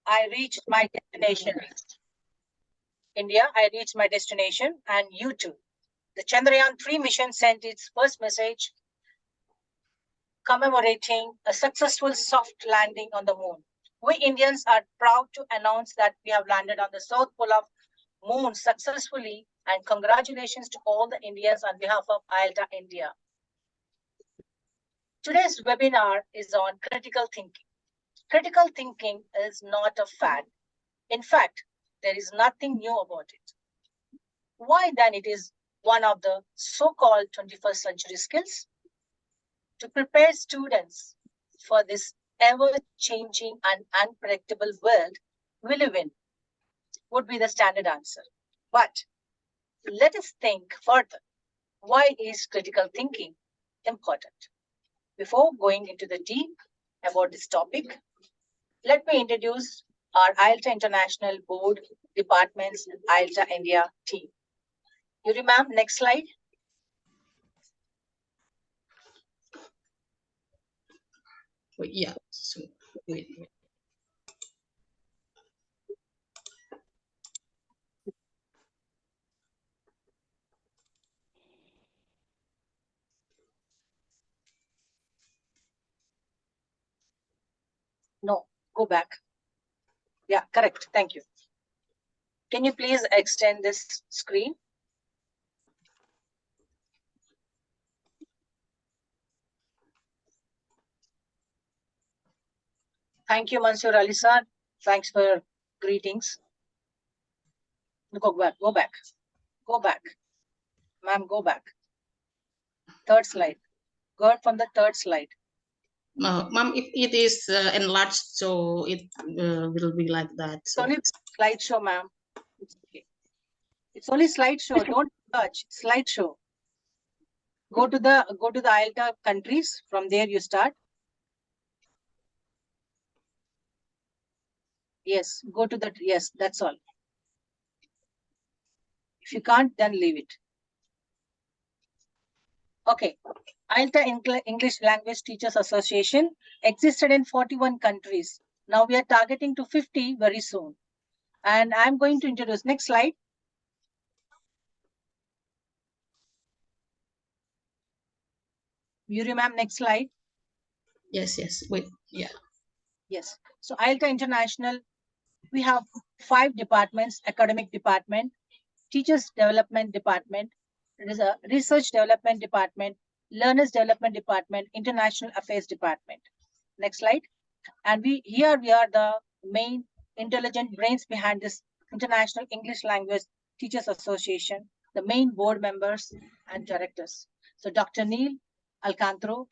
I reached my destination. India, I reached my destination, and you too. The Chandrayaan-3 mission sent its first message commemorating a successful soft landing on the moon. We Indians are proud to announce that we have landed on the south pole of moon successfully, and congratulations to all the Indians on behalf of IELTA India. Today's webinar is on critical thinking. Critical thinking is not a fad. In fact, there is nothing new about it. Why then it is one of the so-called 21st century skills? To prepare students for this ever-changing and unpredictable world we live in would be the standard answer. But let us think further. Why is critical thinking important? Before going into the deep about this topic, let me introduce our IELTA International Board Department's IELTA India team. Yuri ma'am, next slide. Yeah, so wait. No, go back. Yeah, correct. Thank you. Can you please extend this screen? Thank you, Mansoor Ali sir. Thanks for greetings. Go back, go back, go back. Ma'am, go back. Third slide. Go out from the third slide. Ma'am, if it is enlarged, so it will be like that. It's so. only slideshow, ma'am. It's okay. It's only slideshow. Don't touch. Slideshow. Go to the IELTA countries. From there you start. Yes, go to that. Yes, that's all. If you can't, then leave it. Okay. IELTA English Language Teachers Association existed in 41 countries. Now we are targeting to 50 very soon. And I'm going to introduce, next slide. Yuri ma'am, next slide. Yes, wait, yeah. Yes. So IELTA International, we have 5 departments: academic department, teachers development department, research development department, learners development department, international affairs department. Next slide. And we are the main intelligent brains behind this International English Language Teachers Association, the main board members and directors. So Dr. Neil Alcantara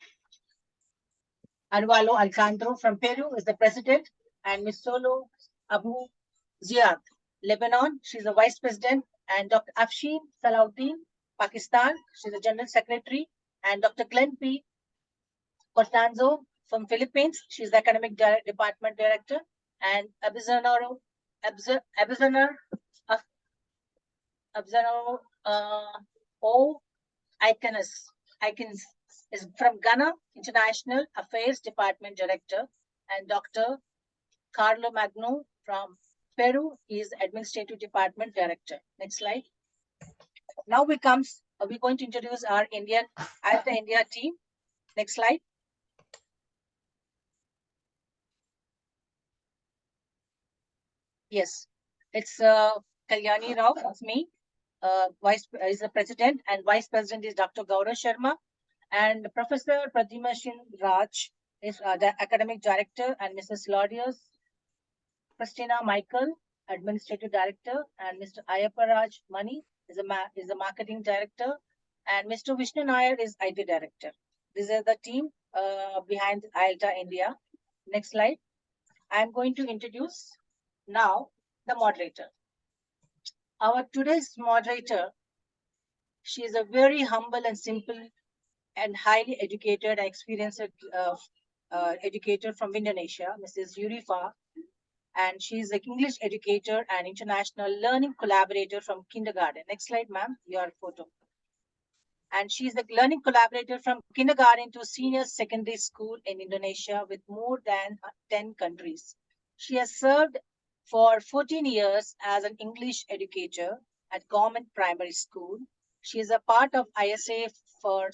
from Peru is the president, and Ms. Solo Abu Ziad, Lebanon, she's the vice president, and Dr. Afshin Salahuddin, Pakistan, she's the general secretary, and Dr. Glenn P. Cortanzo from Philippines, she's the academic department director, and Abizanaro O. Aikens is from Ghana, International Affairs Department Director, and Dr. Carlo Magno from Peru is Administrative Department Director. Next slide. Now we're going to introduce our IELTA India team. Next slide. Yes, it's Kalyani Rao, it's me. Is the president, and vice president is Dr. Gaurav Sharma, and Professor Pradhimashin Raj is the academic director, and Mrs. Laudius Christina Michael, administrative director, and Mr. Ayappa Raj Mani is the marketing director, and Mr. Vishnu Nair is IT director. These are the team behind IELTA India. Next slide. I'm going to introduce now the moderator. Our today's moderator, she is a very humble and simple and highly educated and experienced educator from Indonesia, Mrs. Urifah, and she is an English educator and international learning collaborator from kindergarten. Next slide, ma'am, your photo. And she is the learning collaborator from kindergarten to senior secondary school in Indonesia with more than 10 countries. She has served for 14 years as an English educator at government primary school. She is a part of ISA for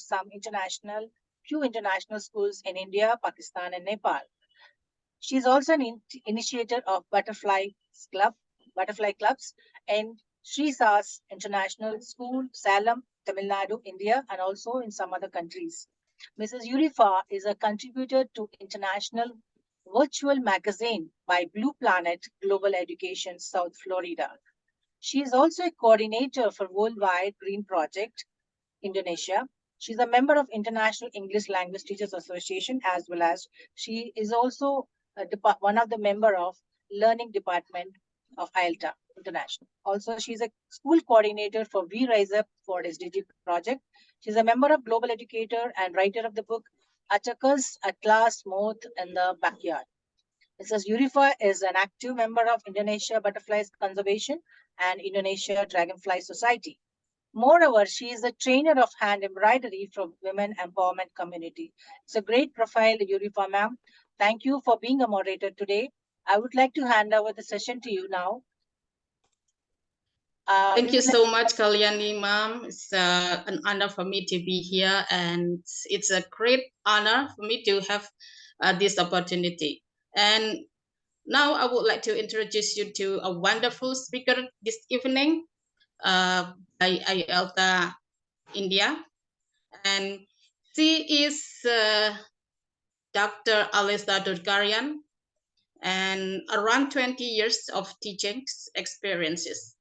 few international schools in India, Pakistan, and Nepal. She is also an initiator of butterfly clubs in Sri Sas International School, Salem, Tamil Nadu, India, and also in some other countries. Mrs. Urifah is a contributor to international virtual magazine by Blue Planet Global Education, South Florida. She is also a coordinator for Worldwide Green Project, Indonesia. She's a member of International English Language Teachers Association, as well as she is also one of the member of Learning Department of IELTA International. Also, she's a school coordinator for We Rise Up for SDG project. She's a member of Global Educator and writer of the book Achakas at Last Moth in the Backyard. Mrs. Urifah is an active member of Indonesia Butterflies Conservation and Indonesia Dragonfly Society. Moreover, she is a trainer of hand embroidery for women empowerment community. It's a great profile, Urifah ma'am. Thank you for being a moderator today. I would like to hand over the session to you now. Thank you so much, Kalyani, ma'am. It's an honor for me to be here, and it's a great honor for me to have this opportunity. And now I would like to introduce you to a wonderful speaker this evening by IELTA India. And she is Dr.Alesa Durgaryan, and around 20 years of teaching experiences.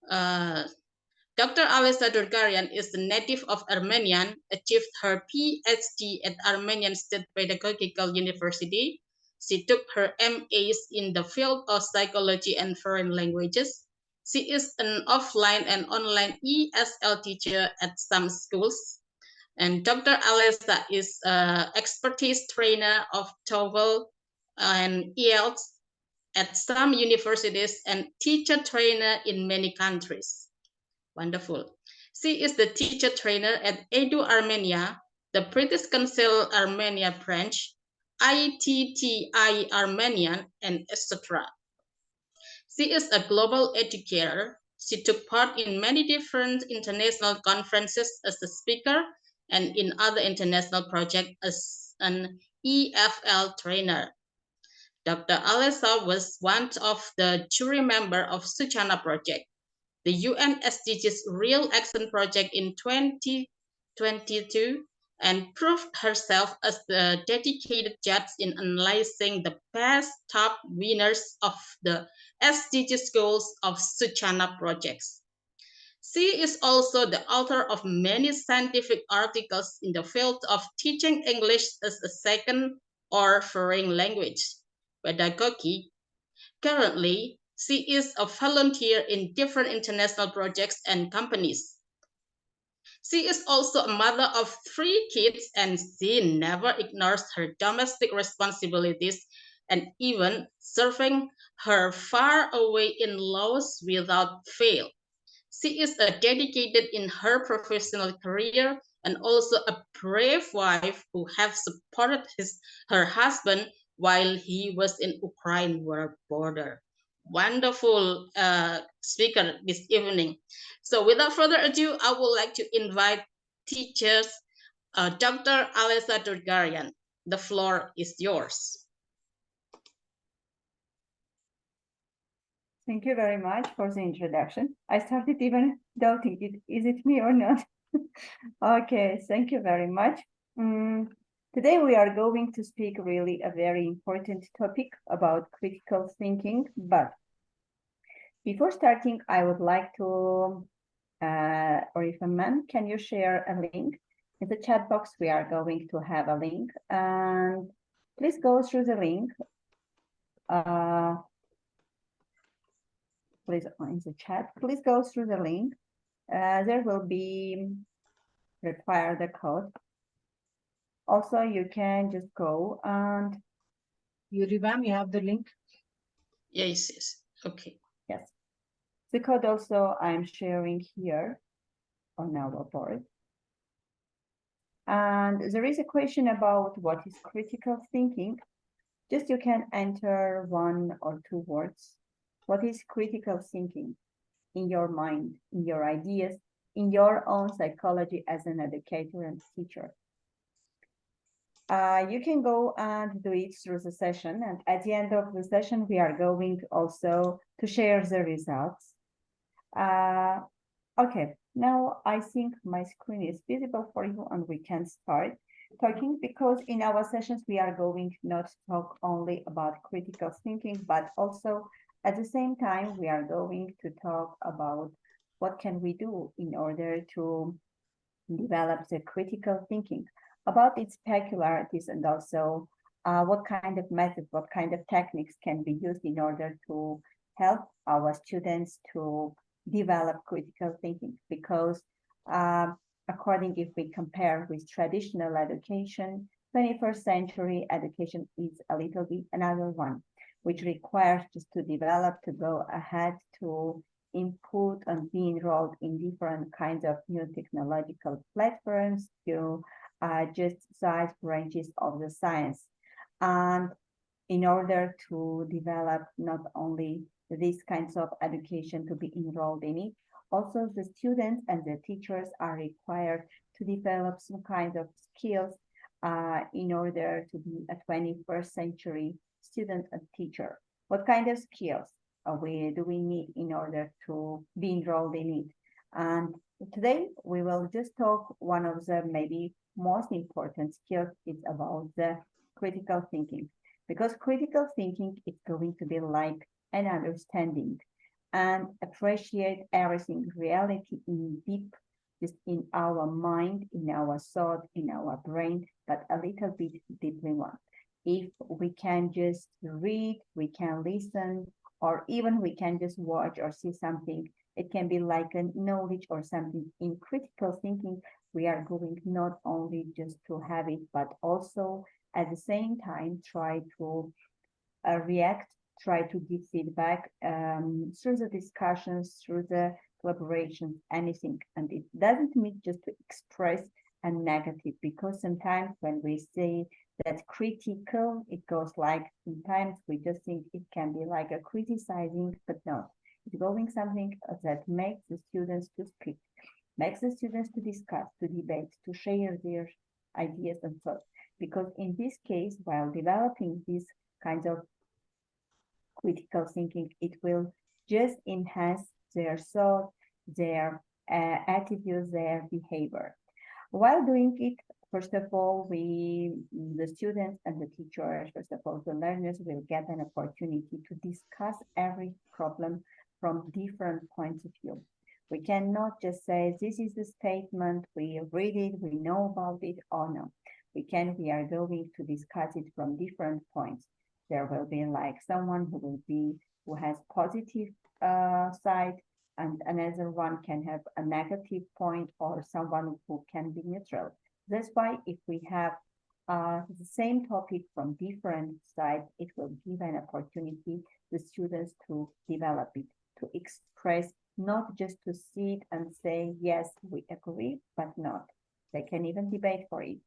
Dr.Alesa Durgaryan is the native of Armenia, achieved her PhD at Armenian State Pedagogical University. She took her MAs in the field of psychology and foreign languages. She is an offline and online ESL teacher at some schools. And Dr. Alesa is an expertise trainer of TOEFL and ELT at some universities and teacher trainer in many countries. Wonderful. She is the teacher trainer at EDU Armenia, the British Council Armenia branch, ITTI Armenian, and etc. She is a global educator. She took part in many different international conferences as a speaker and in other international projects as an EFL trainer. Dr. Alesa was one of the jury members of Suchana project, the UN SDGs Real Action Project in 2022, and proved herself as the dedicated judge in analyzing the best top winners of the SDGs goals of Suchana projects. She is also the author of many scientific articles in the field of teaching English as a second or foreign language pedagogy. Currently, she is a volunteer in different international projects and companies. She is also a mother of 3 kids, and she never ignores her domestic responsibilities and even serving her faraway in-laws without fail. She is a dedicated in her professional career and also a brave wife who has supported her husband while he was in Ukraine war border. Wonderful speaker this evening. So without further ado, I would like to invite teachers, Dr. Alesa Durgaryan. The floor is yours. Thank you very much for the introduction. I started even doubting is it me or not? Okay, thank you very much. Today we are going to speak really a very important topic about critical thinking, but before starting, I would like to, Urifah ma'am, can you share a link? In the chat box, we are going to have a link, and please go through the link. Please in the chat, please go through the link. There will be require the code. Also, you can just go and Urifah, you have the link? Yes, yes. Okay. Yes. The code also I'm sharing here on our board. And there is a question about what is critical thinking. Just you can enter 1 or 2 words. What is critical thinking in your mind, in your ideas, in your own psychology as an educator and teacher? You can go and do it through the session, and at the end of the session, we are going also to share the results. Okay, now I think my screen is visible for you and we can start talking, because in our sessions we are going not to talk only about critical thinking, but also at the same time we are going to talk about what can we do in order to develop the critical thinking, about its peculiarities, and also what kind of methods, what kind of techniques can be used in order to help our students to develop critical thinking. Because according, if we compare with traditional education, 21st century education is a little bit another one, which requires just to develop, to go ahead, to input and be enrolled in different kinds of new technological platforms, to just side branches of the science. And in order to develop not only these kinds of education to be enrolled in it, also the students and the teachers are required to develop some kind of skills in order to be a 21st century student and teacher. What kind of skills do we need in order to be enrolled in it? And today we will just talk one of the maybe most important skills is about the critical thinking, because critical thinking is going to be like an understanding and appreciate everything reality in deep, just in our mind, in our thought, in our brain, but a little bit deeply one. If we can just read, we can listen, or even we can just watch or see something, it can be like a knowledge or something. In critical thinking, we are going not only just to have it, but also at the same time try to react, try to give feedback through the discussions, through the collaborations, anything. And it doesn't mean just to express a negative, because sometimes when we say that critical, it goes like, sometimes we just think it can be like a criticizing, but not. It's going something that makes the students to speak, makes the students to discuss, to debate, to share their ideas and thoughts. Because in this case, while developing these kinds of critical thinking, it will just enhance their thought, their attitudes, their behavior. While doing it, first of all, the students and the teachers, first of all, the learners will get an opportunity to discuss every problem from different points of view. We cannot just say, this is the statement, we read it, we know about it, or no. We are going to discuss it from different points. There will be like someone who has positive side, and another one can have a negative point, or someone who can be neutral. That's why if we have the same topic from different sides, it will give an opportunity to students to develop it, to express, not just to sit and say, yes, we agree, but not. They can even debate for it.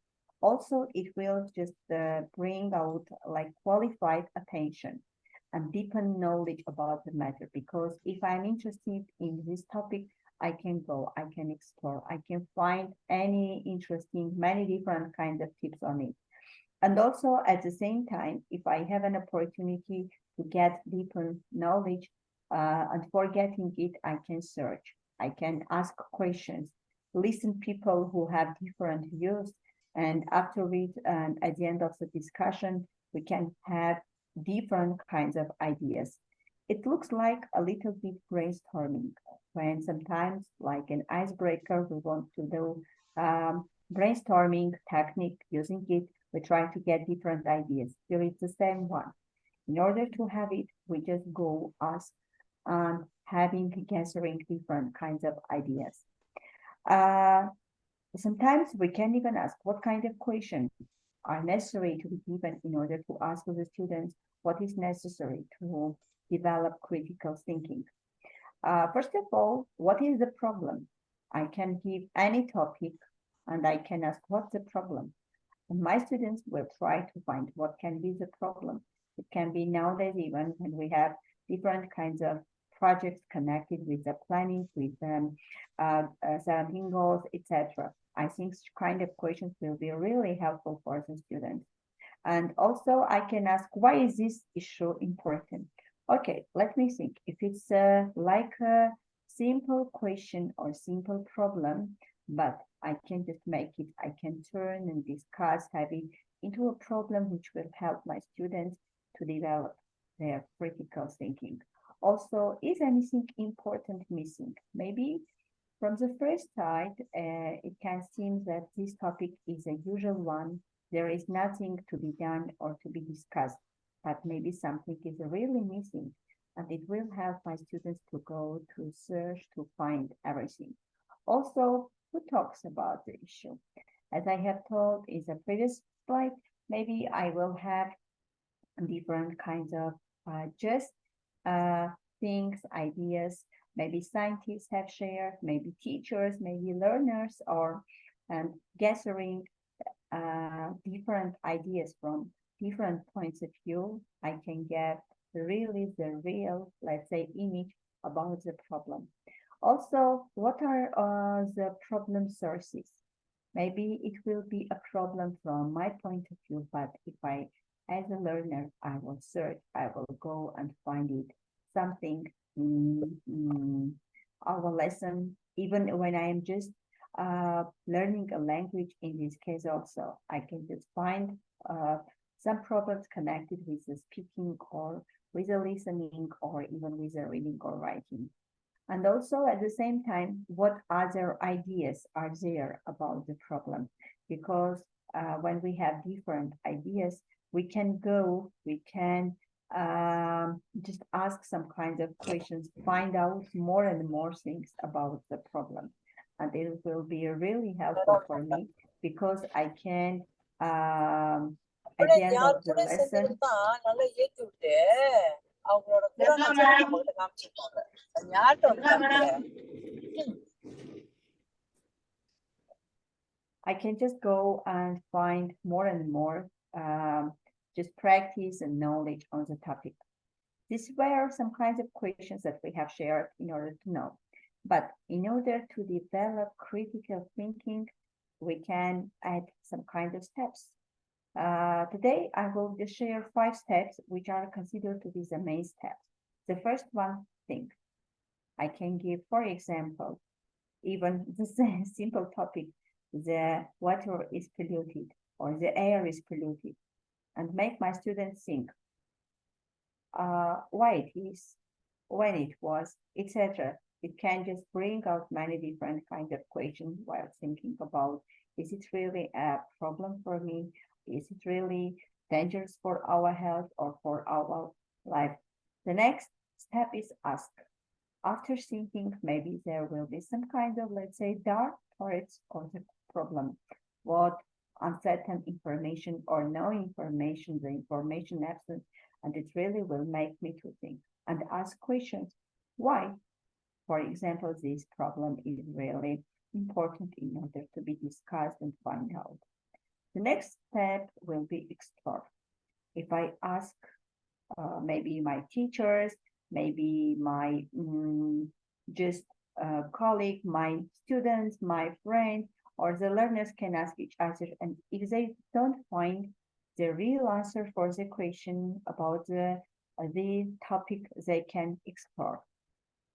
Also, it will just bring out like qualified attention and deepen knowledge about the matter. Because if I'm interested in this topic, I can go, I can explore, I can find any interesting, many different kinds of tips on it. And also at the same time, if I have an opportunity to get deeper knowledge and for getting it, I can search, I can ask questions, listen people who have different views, and after it, and at the end of the discussion, we can have different kinds of ideas. It looks like a little bit brainstorming, when sometimes, like an icebreaker, we want to do brainstorming technique. Using it, we try to get different ideas. Still, it's the same one. In order to have it, we just go ask and gathering different kinds of ideas. Sometimes we can even ask what kind of questions are necessary to be given in order to ask the students what is necessary to develop critical thinking. First of all, what is the problem? I can give any topic and I can ask what's the problem. And my students will try to find what can be the problem. It can be nowadays even when we have different kinds of projects connected with the planning, with surrounding goals, etc. I think such kind of questions will be really helpful for the students. And also I can ask, why is this issue important? Okay, let me think. If it's like a simple question or simple problem, but I can just make it, I can turn and discuss, have it into a problem which will help my students to develop their critical thinking. Also, is anything important missing? Maybe from the first side, it can seem that this topic is a usual one. There is nothing to be done or to be discussed, but maybe something is really missing, and it will help my students to go to search to find everything. Also, who talks about the issue? As I have told in the previous slide, maybe I will have different kinds of just things, ideas, maybe scientists have shared, maybe teachers, maybe learners, or gathering different ideas from different points of view. I can get really the real, let's say, image about the problem. Also, what are the problem sources? Maybe it will be a problem from my point of view, but if I, as a learner, I will search, I will go and find it, something in our lesson, even when I am just learning a language, in this case also, I can just find some problems connected with the speaking or with the listening or even with the reading or writing. And also at the same time, what other ideas are there about the problem? Because when we have different ideas, we can just ask some kinds of questions, find out more and more things about the problem. And it will be really helpful for me because I can, at the end of the lesson, I can just go and find more and more, just practice and knowledge on the topic. These were some kinds of questions that we have shared in order to know. But in order to develop critical thinking, we can add some kind of steps. Today, I will just share 5 steps which are considered to be the main steps. The first one, think. I can give, for example, even the simple topic, the water is polluted or the air is polluted, and make my students think why it is, when it was, etc. It can just bring out many different kinds of questions while thinking about, is it really a problem for me? Is it really dangerous for our health or for our life? The next step is ask. After thinking, maybe there will be some kind of, let's say, dark parts of the problem. What uncertain information or no information, the information absent, and it really will make me to think and ask questions. Why? For example, this problem is really important in order to be discussed and find out. The next step will be explore. If I ask maybe my teachers, maybe my just colleague, my students, my friends, or the learners can ask each other, and if they don't find the real answer for the question about the topic, they can explore.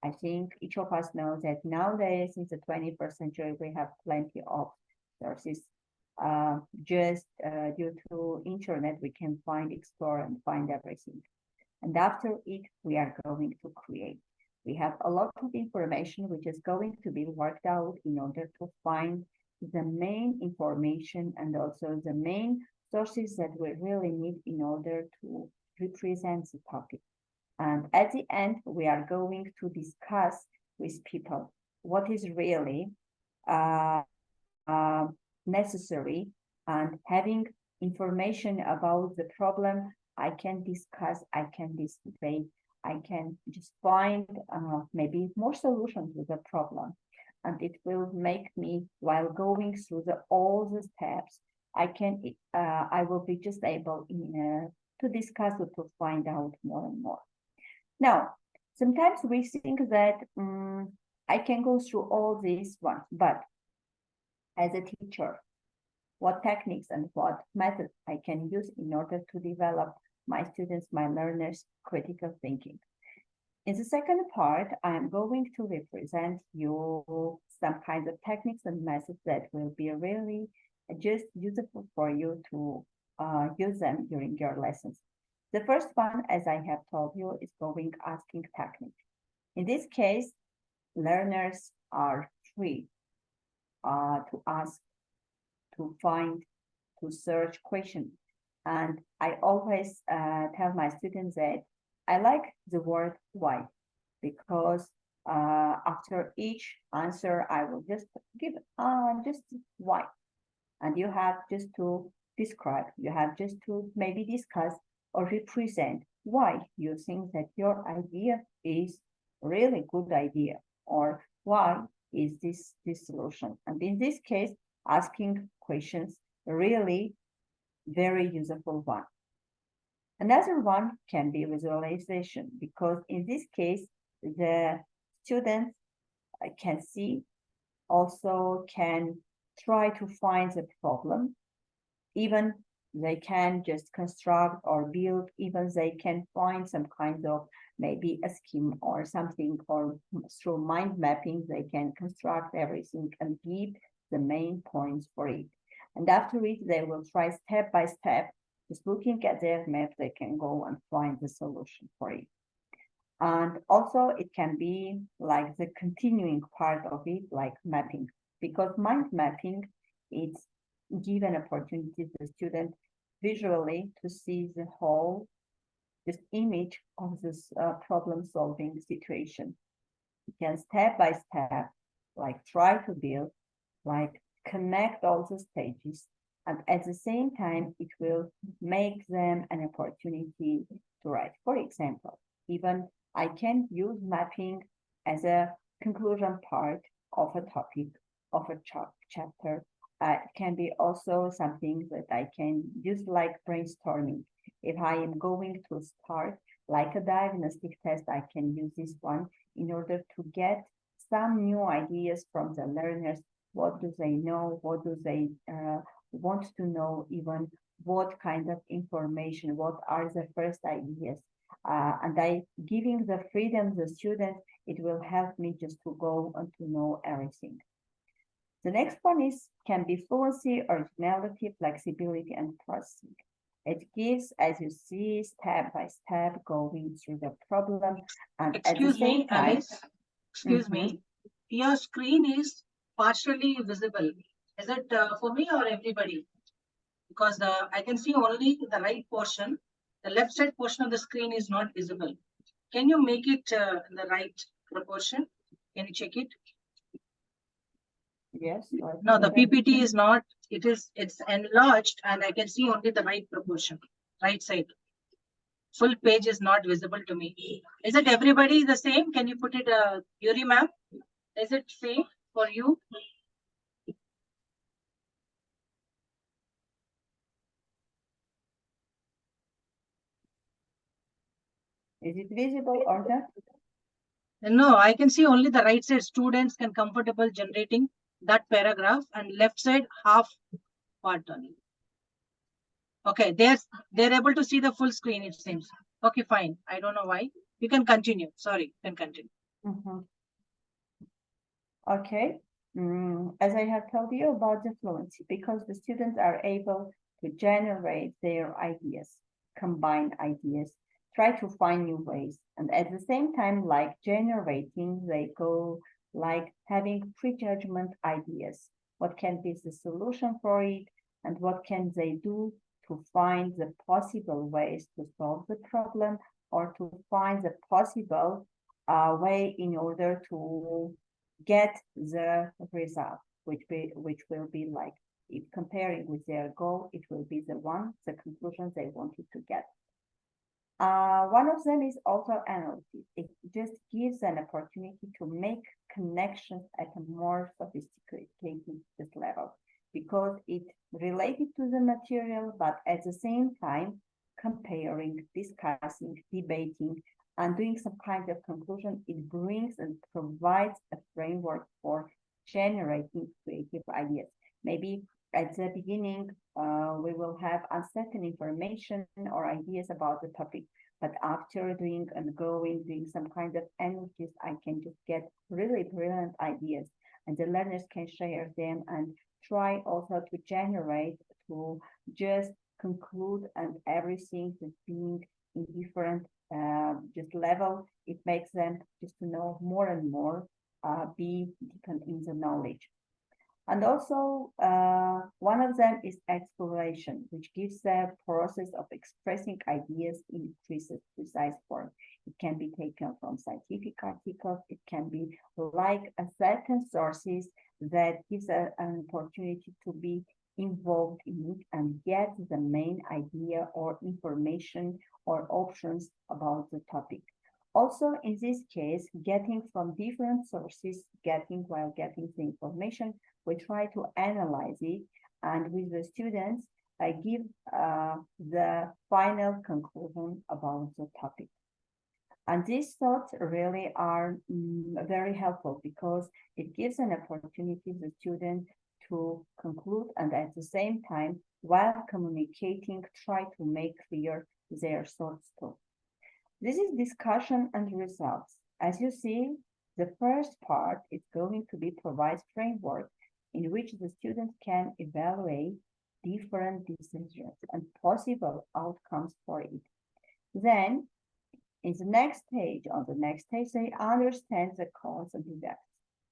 I think each of us knows that nowadays, in the 21st century, we have plenty of sources. Just due to internet, we can find, explore, and find everything. And after it, we are going to create. We have a lot of information which is going to be worked out in order to find the main information and also the main sources that we really need in order to represent the topic. And at the end, we are going to discuss with people what is really necessary, and having information about the problem, I can discuss, I can debate, I can just find maybe more solutions to the problem. And it will make me, while going through all the steps, I will be just able in to discuss or to find out more and more. Now, sometimes we think that I can go through all these ones, but as a teacher, what techniques and what methods I can use in order to develop my students, my learners' critical thinking. In the second part, I am going to represent you some kinds of techniques and methods that will be really just useful for you to use them during your lessons. The first one, as I have told you, is going asking technique. In this case, learners are free to ask, to find, to search questions. And I always tell my students that I like the word why, because after each answer, I will just give just why. And you have just to describe, you have just to maybe discuss or represent why you think that your idea is really good idea, or why is this solution. And in this case, asking questions really very useful one. Another one can be visualization, because in this case, the students can see, also can try to find the problem. Even they can just construct or build, even they can find some kind of maybe a scheme or something, or through mind mapping, they can construct everything and give the main points for it. And after it, they will try step by step, just looking at their map, they can go and find the solution for it. And also it can be like the continuing part of it, like mapping, because mind mapping, it's give an opportunity to the student visually to see the whole, this image of this problem-solving situation. You can step by step, like try to build, like connect all the stages, and at the same time, it will make them an opportunity to write. For example, even I can use mapping as a conclusion part of a topic, of a chapter. It can be also something that I can use like brainstorming. If I am going to start like a diagnostic test, I can use this one in order to get some new ideas from the learners. What do they know? What do they want to know? Even what kind of information? What are the first ideas? And I giving the freedom to the student, it will help me just to go and to know everything. The next one can be fluency, originality, flexibility, and processing. It gives, as you see, step by step going through the problem, and Excuse at the same me, time, Alice. Excuse me. Your screen is partially visible. Is it for me or everybody? Because I can see only the right portion. The left side portion of the screen is not visible. Can you make it in the right proportion? Can you check it? Yes. No, the PPT is not. It's enlarged, and I can see only the right proportion, right side. Full page is not visible to me. Is it everybody the same? Can you put it, Yuri ma'am? Is it same for you? Is it visible or not? No, I can see only the right side. Students can comfortable generating that paragraph, and left side half part only. Okay, they're able to see the full screen, it seems. Okay, fine. I don't know why. You can continue. Sorry, you can continue. Okay. As I have told you about the fluency, because the students are able to generate their ideas, combine ideas, try to find new ways, and at the same time, like generating, they go like having prejudgment ideas. What can be the solution for it, and what can they do to find the possible ways to solve the problem, or to find the possible way in order to get the result, which will be like, if comparing with their goal, it will be the conclusion they wanted to get. One of them is also analysis. It just gives an opportunity to make connections at a more sophisticated level, because it related to the material, but at the same time comparing, discussing, debating, and doing some kind of conclusion, it brings and provides a framework for generating creative ideas. Maybe at the beginning, we will have uncertain information or ideas about the topic, but after doing some kind of analysis, I can just get really brilliant ideas, and the learners can share them and try also to generate, to just conclude, and everything is being in different just level. It makes them just to know more and more, be deepened in the knowledge. And also, one of them is exploration, which gives the process of expressing ideas in precise form. It can be taken from scientific articles. It can be like a certain sources that gives an opportunity to be involved in it and get the main idea or information or options about the topic. Also, in this case, getting from different sources, while getting the information, we try to analyze it, and with the students, I give the final conclusion about the topic. And these thoughts really are very helpful because it gives an opportunity to the student to conclude, and at the same time, while communicating, try to make clear their thoughts too. This is discussion and results. As you see, the first part is going to be provide framework in which the student can evaluate different decisions and possible outcomes for it. Then, in the next stage, they understand the cause and effects,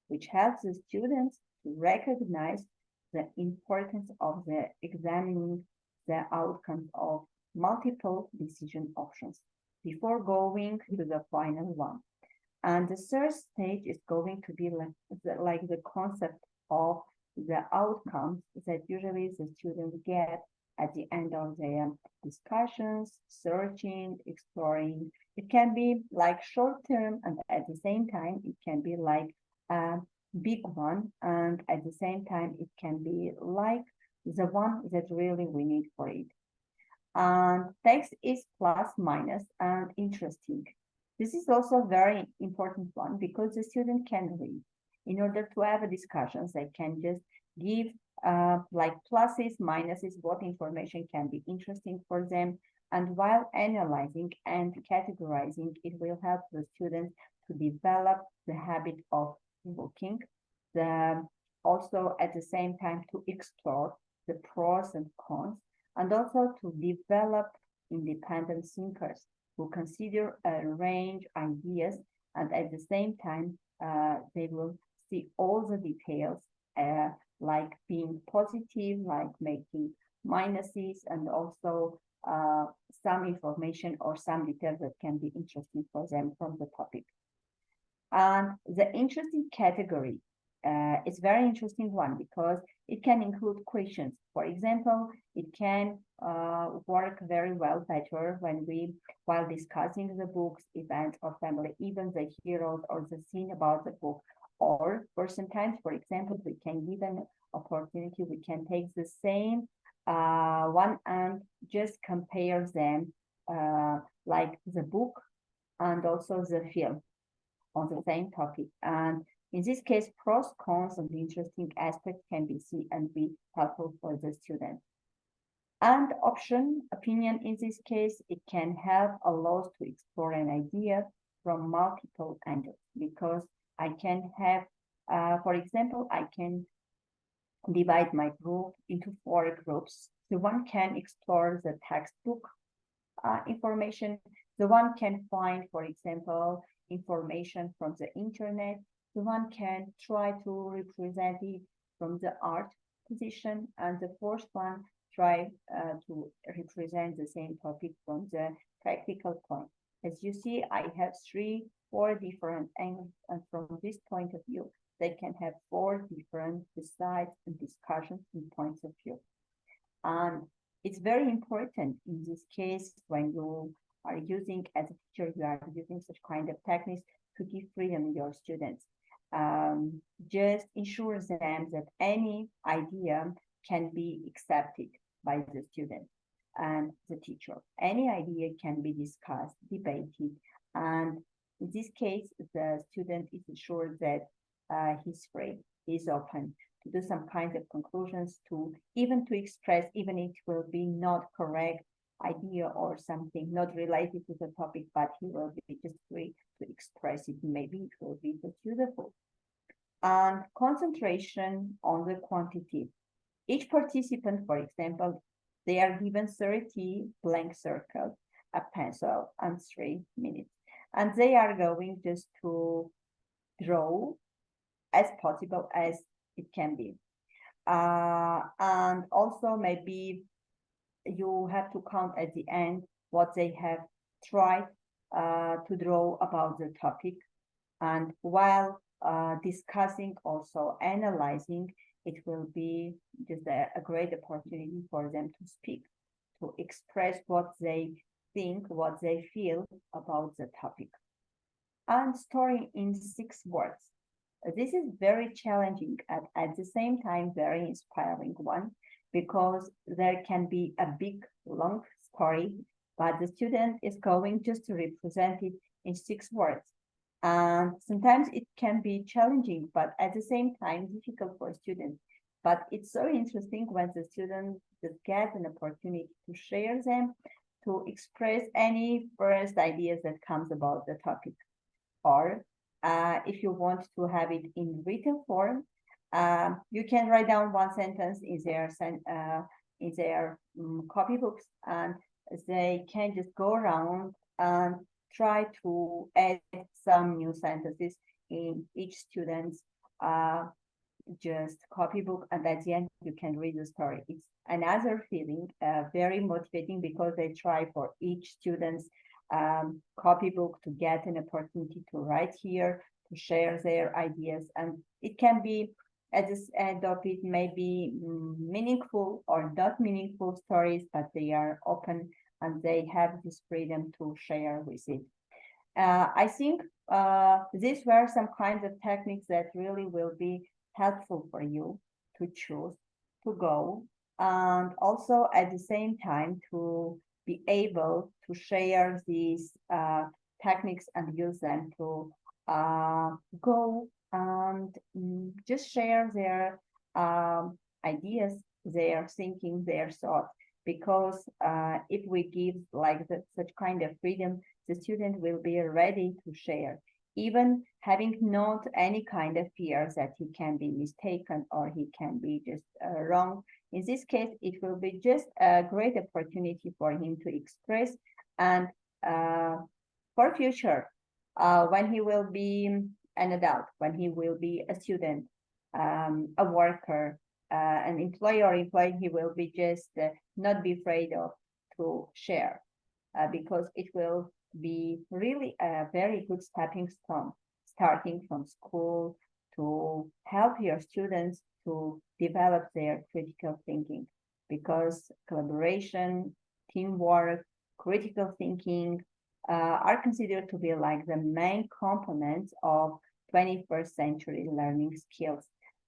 which helps the students to recognize the importance of examining the outcomes of multiple decision options before going to the final one. And the third stage is going to be like the concept of the outcomes that usually the students get at the end of their discussions, searching, exploring. It can be like short term, and at the same time, it can be like a big one, and at the same time, it can be like the one that really we need for it. And text is plus, minus, and interesting. This is also a very important one because the student can read. In order to have a discussion, they can just give like pluses, minuses, what information can be interesting for them. And while analyzing and categorizing, it will help the students to develop the habit of looking, also at the same time to explore the pros and cons, and also to develop independent thinkers who consider a range of ideas, and at the same time, they will see all the details, like being positive, like making minuses, and also some information or some details that can be interesting for them from the topic. And the interesting category is very interesting one because it can include questions. For example, it can work very well better while discussing the books, events, or family, even the heroes or the scene about the book. Or for sometimes, for example, we can give an opportunity, we can take the same one and just compare them like the book and also the film on the same topic. And in this case, pros, cons, and interesting aspects can be seen and be helpful for the student. And opinion in this case, it can help allow to explore an idea from multiple angles because I can have, for example, I can divide my group into 4 groups. The one can explore the textbook information. The one can find, for example, information from the internet. The one can try to represent it from the art position. And the fourth one try to represent the same topic from the practical point. As you see, I have 4 different angles, and from this point of view, they can have 4 different sides and discussions and points of view. And it's very important in this case when you are using, as a teacher, you are using such kind of techniques to give freedom to your students. Just ensure them that any idea can be accepted by the student. and the teacher. Any idea can be discussed, debated, and in this case, the student is assured that he's free, he's open to do some kind of conclusions, to express, even if it will be not correct idea or something not related to the topic, but he will be just free to express it. Maybe it will be just useful. And concentration on the quantity. Each participant, for example, they are given 30 blank circles, a pencil, and 3 minutes. And they are going just to draw as possible as it can be. And also maybe you have to count at the end what they have tried to draw about the topic. And while discussing, also analyzing, it will be just a great opportunity for them to speak, to express what they think, what they feel about the topic. And story in 6 words. This is very challenging and at the same time very inspiring one, because there can be a big, long story, but the student is going just to represent it in 6 words. And sometimes it can be challenging, but at the same time difficult for students. But it's so interesting when the student just gets an opportunity to share them, to express any first ideas that comes about the topic. Or if you want to have it in written form, you can write down one sentence in their copybooks, and they can just go around and try to add some new sentences in each student's just copybook, and at the end you can read the story. It's another feeling, very motivating, because they try for each student's copybook to get an opportunity to write here, to share their ideas, and it can be at the end of it maybe meaningful or not meaningful stories, but they are open and they have this freedom to share with it. I think these were some kinds of techniques that really will be helpful for you to choose, to go, and also at the same time to be able to share these techniques and use them to go and just share their ideas, their thinking, their thoughts. Because if we give like such kind of freedom, the student will be ready to share, even having not any kind of fear that he can be mistaken or he can be just wrong. In this case, it will be just a great opportunity for him to express, and for future, when he will be an adult, when he will be a student, a worker, an employee or employee, he will be just not be afraid of to share, because it will be really a very good stepping stone, starting from school, to help your students to develop their critical thinking, because collaboration, teamwork, critical thinking are considered to be like the main components of 21st century learning skills.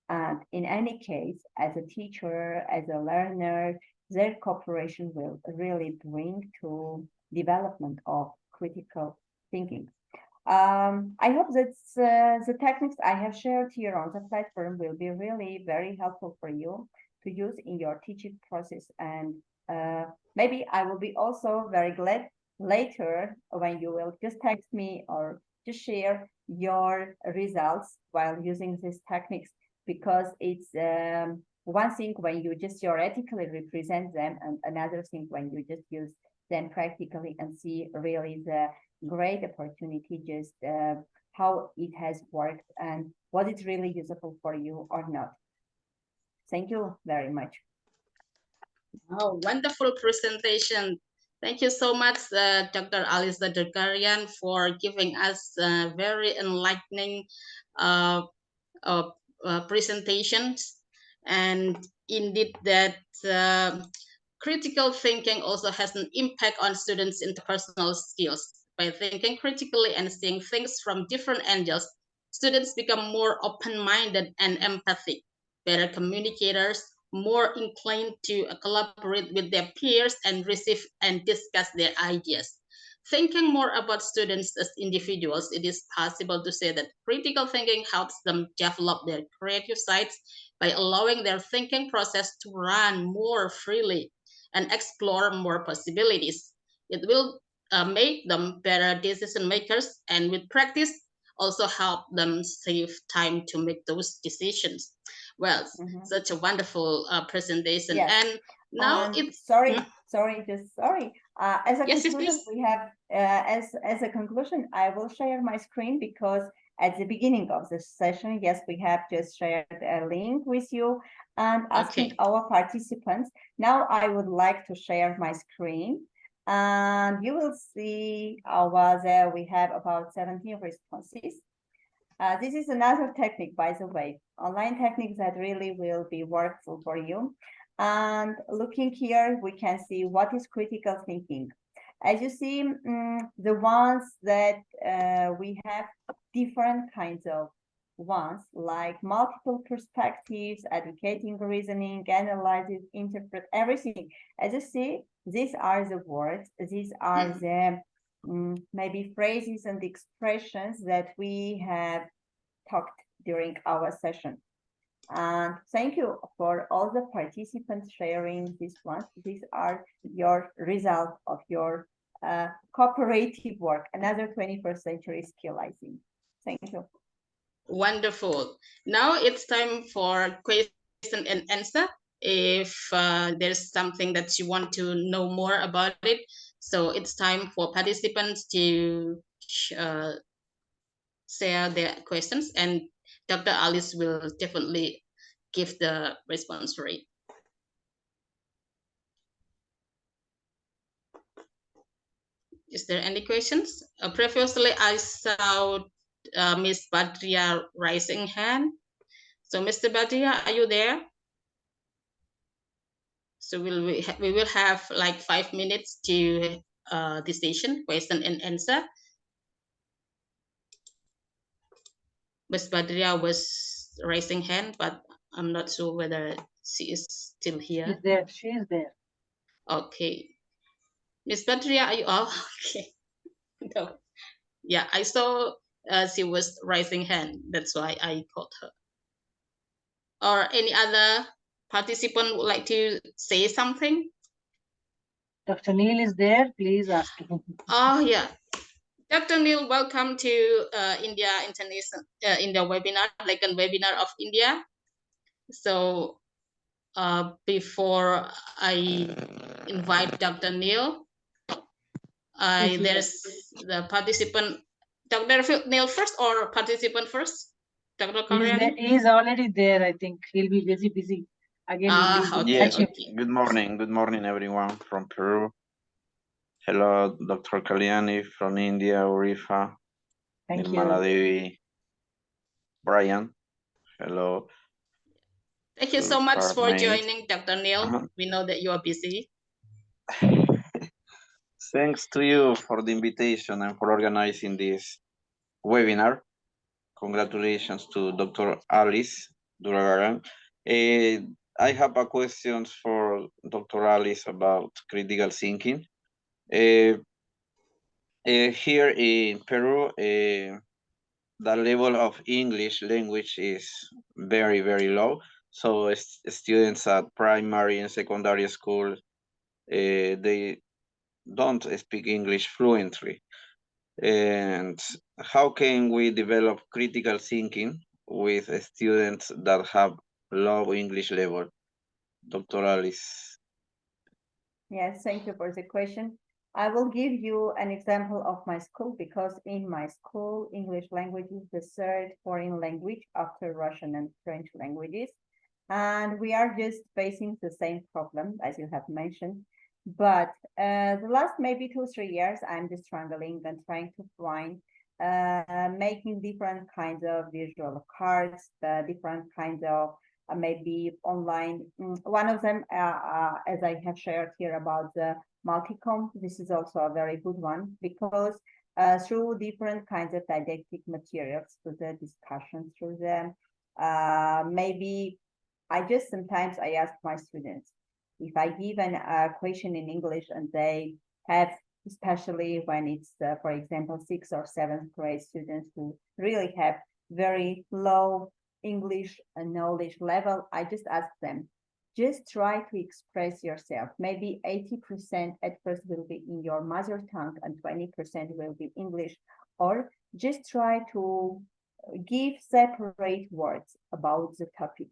And in any case, as a teacher, as a learner, their cooperation will really bring to development of critical thinking. I hope that the techniques I have shared here on the platform will be really very helpful for you to use in your teaching process. And maybe I will be also very glad later when you will just text me or just share your results while using these techniques, because it's one thing when you just theoretically represent them, and another thing when you just use them practically and see really the great opportunity, just how it has worked and what is really useful for you or not. Thank you very much. Oh, wonderful presentation. Thank you so much, Dr. Alesa Durgaryan, for giving us very enlightening presentations. And indeed that critical thinking also has an impact on students' interpersonal skills. By thinking critically and seeing things from different angles, students become more open-minded and empathic, better communicators, more inclined to collaborate with their peers and receive and discuss their ideas. Thinking more about students as individuals, it is possible to say that critical thinking helps them develop their creative sides by allowing their thinking process to run more freely and explore more possibilities. It will make them better decision makers, and with practice, also help them save time to make those decisions. Well, such a wonderful presentation. Yes. And now it's sorry. As a yes, conclusion, yes, we have as a conclusion, I will share my screen because at the beginning of this session, yes, we have just shared a link with you and asking our participants. Now I would like to share my screen, and you will see there we have about 17 responses. This is another technique, by the way, online techniques that really will be workful for you. And looking here, we can see what is critical thinking. As you see, the ones that we have different kinds of ones, like multiple perspectives, advocating reasoning, analysis, interpret, everything. As you see, these are the words, these are the maybe phrases and expressions that we have talked during our session. And thank you for all the participants sharing this one. These are your result of your cooperative work, another 21st century skill, I think. Thank you. Wonderful. Now it's time for question and answer. If there's something that you want to know more about it, so it's time for participants to share their questions, and Dr. Alice will definitely give the response rate. Is there any questions? Previously, I saw Miss Badria raising hand. So, Mr. Badria, are you there? So we will have like 5 minutes to this session, question and answer. Miss Badria was raising hand, but I'm not sure whether she is still here. She's there. She is there. Okay. Miss Badria, are you? Oh, okay. No. Yeah, I saw she was raising hand. That's why I called her. Or any other participant would like to say something? Dr. Neil is there. Please ask him. Oh, yeah. Dr. Neil, welcome to India International India webinar, like a webinar of India. So before I invite Dr. Neil, there's the participant, Dr. Neil first or participant first? Dr. Kalyani? He is already there, I think. He'll be busy. Again, we'll yes. catch him. Good morning, everyone from Peru. Hello, Dr. Kalyani from India, Urifah. Thank Nirmala you. Devi, Brian. Hello. Thank you so much for joining, Dr. Neil. We know that you are busy. Thanks to you for the invitation and for organizing this webinar. Congratulations to Dr. Alice Durgaryan. I have a question for Dr. Alice about critical thinking. Here in Peru, the level of English language is very, very low. So students at primary and secondary school, they don't speak English fluently. And how can we develop critical thinking with students that have low English level? Dr. Alice. Yes, thank you for the question. I will give you an example of my school because in my school, English language is the third foreign language after Russian and French languages. And we are just facing the same problem as you have mentioned. But the last maybe 2-3 years, I'm just struggling and trying to find making different kinds of visual cards, different kinds of maybe online. One of them, as I have shared here about the multicom, this is also a very good one because through different kinds of didactic materials, through the discussion, through the maybe sometimes I ask my students, if I give a question in English and they have, especially when it's, for example, 6th or 7th grade students who really have very low English knowledge level, I just ask them, just try to express yourself. Maybe 80% at first will be in your mother tongue and 20% will be English, or just try to give separate words about the topic.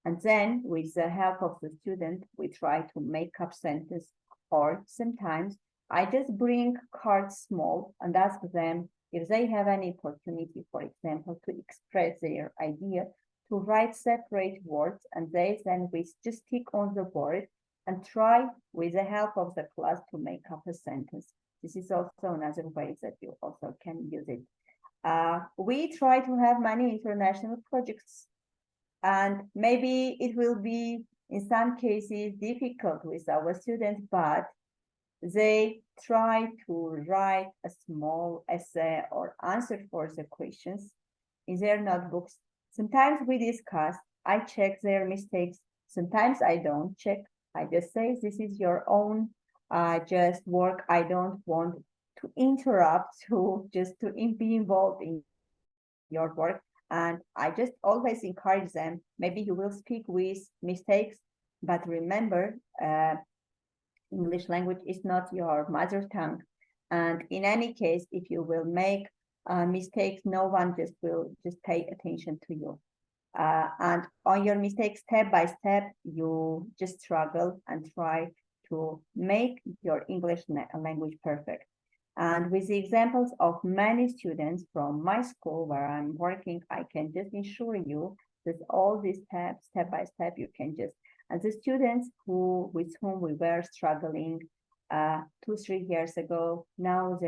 And then with the help of the student, we try to make up sentence, or sometimes I just bring cards small and ask them if they have any opportunity, for example, to express their idea, to write separate words, and then we just stick on the board and try with the help of the class to make up a sentence. This is also another way that you also can use it. We try to have many international projects, and maybe it will be in some cases difficult with our students, but they try to write a small essay or answer for the questions in their notebooks. Sometimes we discuss, I check their mistakes. Sometimes I don't check. I just say, this is your own just work. I don't want to interrupt you, just to be involved in your work. And I just always encourage them, maybe you will speak with mistakes, but remember, English language is not your mother tongue. And in any case, if you will make mistakes, no one just will just pay attention to you. And on your mistakes, step by step, you just struggle and try to make your English language perfect. And with the examples of many students from my school where I'm working, I can just assure you that all these steps, step by step, you can just, and the students with whom we were struggling 2-3 years ago, now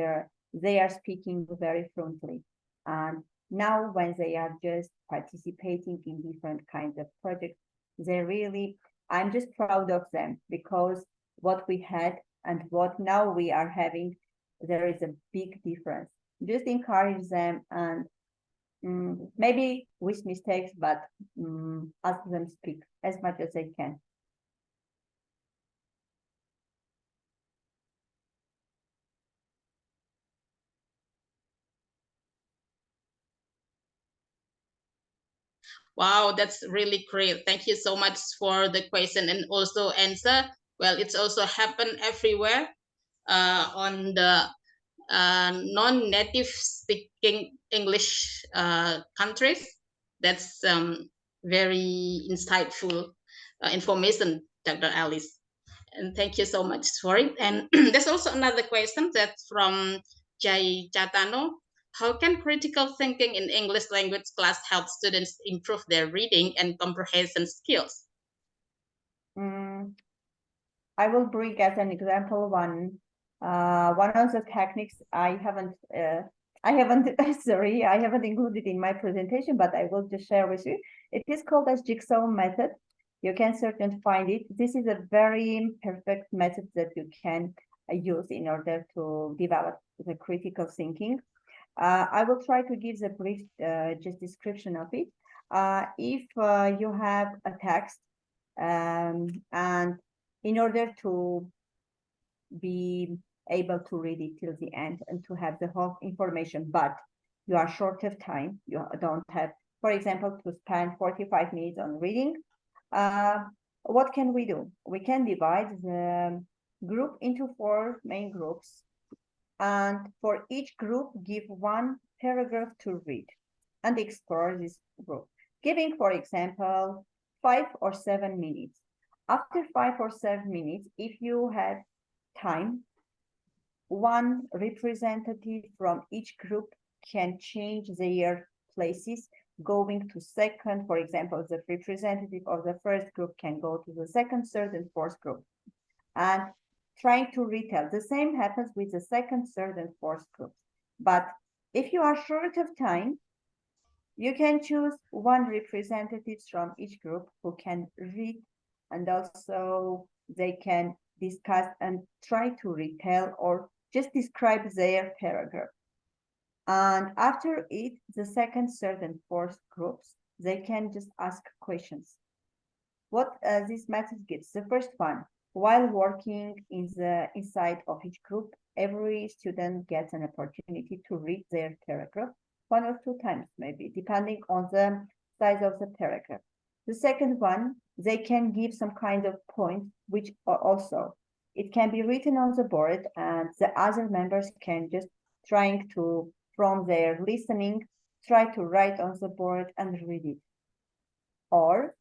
they are speaking very fluently. And now when they are just participating in different kinds of projects, they really, I'm just proud of them, because what we had and what now we are having, there is a big difference. Just encourage them and maybe with mistakes, but ask them speak as much as they can. Wow, that's really great. Thank you so much for the question and also answer. Well, it's also happened everywhere on the non-native speaking English countries. That's very insightful information, Dr. Alice. And thank you so much for it. And there's also another question that's from Jai Chatano. How can critical thinking in English language class help students improve their reading and comprehension skills? I will bring as an example one of the techniques I haven't sorry, I haven't included in my presentation, but I will just share with you. It is called as jigsaw method. You can search and find it. This is a very perfect method that you can use in order to develop the critical thinking. I will try to give the brief just description of it. If you have a text and in order to be able to read it till the end and to have the whole information, but you are short of time, you don't have, for example, to spend 45 minutes on reading, what can we do? We can divide the group into 4 main groups, and for each group give 1 paragraph to read and explore this group, giving, for example, 5 or 7 minutes. After 5 or 7 minutes, if you have time, 1 representative from each group can change their places, going to second, for example, the representative of the first group can go to the second, third, and fourth group, and trying to retell. The same happens with the second, third, and fourth groups. But if you are short of time, you can choose 1 representative from each group who can read, and also they can discuss and try to retell or just describe their paragraph. And after it, the second, third, and fourth groups, they can just ask questions. What this method gives? The first one, while working in the inside of each group, every student gets an opportunity to read their paragraph 1 or 2 times, maybe, depending on the size of the paragraph. The second one, they can give some kind of point, which also, it can be written on the board and the other members can just trying to, from their listening, try to write on the board and read it. Or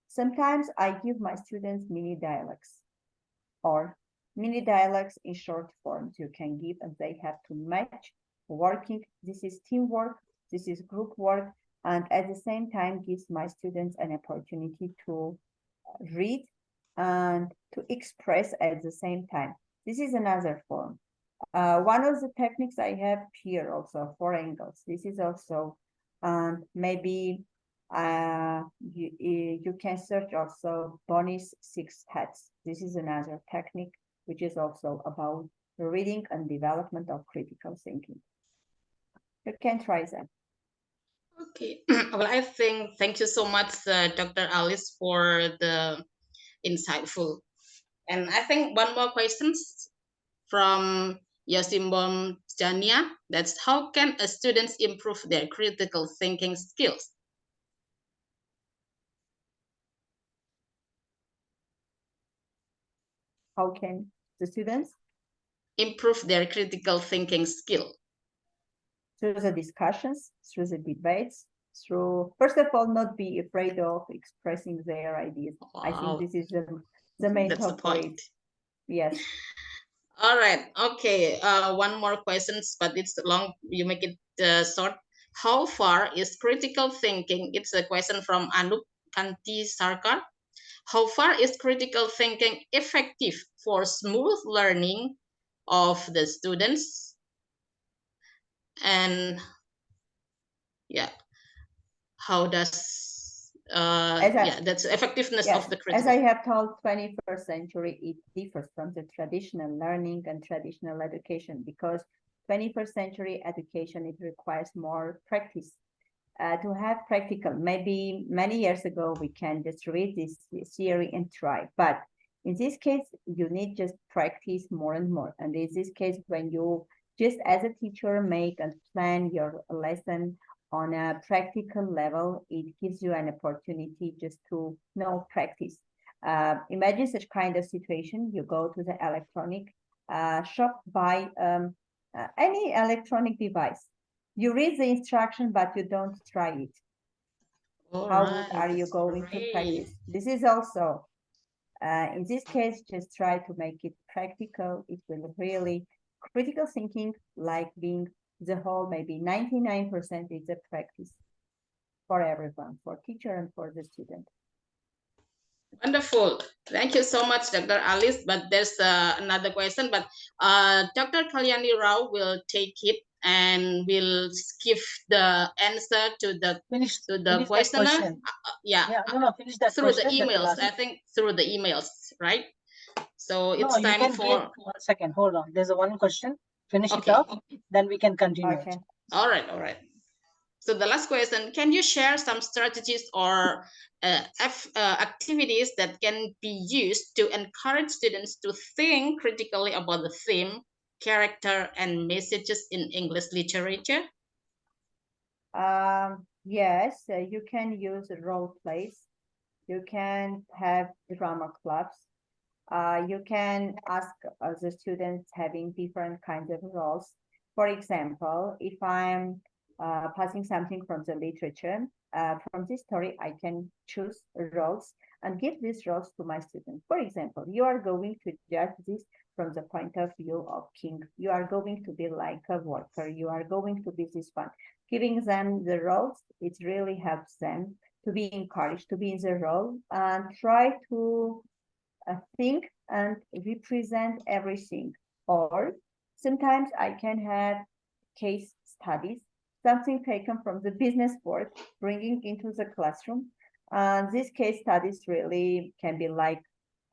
sometimes I give my students mini dialogues or mini dialogues in short forms you can give and they have to match working. This is teamwork, this is group work, and at the same time gives my students an opportunity to read and to express at the same time. This is another form. One of the techniques I have here also, 4 angles. This is also maybe you can search also bonus 6 heads. This is another technique which is also about reading and development of critical thinking. You can try that. Okay. Well, I think thank you so much, Dr. Alice, for the insightful. And I think one more question from Yosimbom Jania. That's how can a students improve their critical thinking skills? How can the students improve their critical thinking skill? Through the discussions, through the debates, through, first of all, not be afraid of expressing their ideas. Wow. I think this is the main That's the point. point. Yes. All right. Okay. One more questions, but it's long. You make it short. How far is critical thinking? It's a question from Anup Kanti Sarkar. How far is critical thinking effective for smooth learning of the students? And yeah, how does that's effectiveness of the critical. As I have told, 21st century, it differs from the traditional learning and traditional education because 21st century education, it requires more practice. To have practical, maybe many years ago, we can just read this theory and try. But in this case, you need just practice more and more. And in this case, when you just as a teacher make and plan your lesson on a practical level, it gives you an opportunity just to know practice. Imagine such kind of situation. You go to the electronic shop, buy any electronic device. You read the instruction, but you don't try it. How are you going to practice? This is also, in this case, just try to make it practical. It will really, critical thinking, like being the whole, maybe 99% is a practice for everyone, for teacher and for the student. Wonderful. Thank you so much, Dr. Alice. But there's another question, but Dr. Kalyani Rao will take it and will give the answer to the questioner. Finish that through question, the emails. I think through the emails, right? So it's time for 1 second. Hold on. There's one question. Finish okay. it up, then we can continue. Okay. All right. So the last question, can you share some strategies or activities that can be used to encourage students to think critically about the theme, character, and messages in English literature? Yes, you can use role plays. You can have drama clubs. You can ask the students having different kinds of roles. For example, if I'm passing something from the literature, from this story, I can choose roles and give these roles to my students. For example, you are going to judge this from the point of view of king. You are going to be like a worker. You are going to be this one. Giving them the roles, it really helps them to be encouraged to be in the role and try to think and represent everything. Or sometimes I can have case studies, something taken from the business world, bringing into the classroom. And these case studies really can be like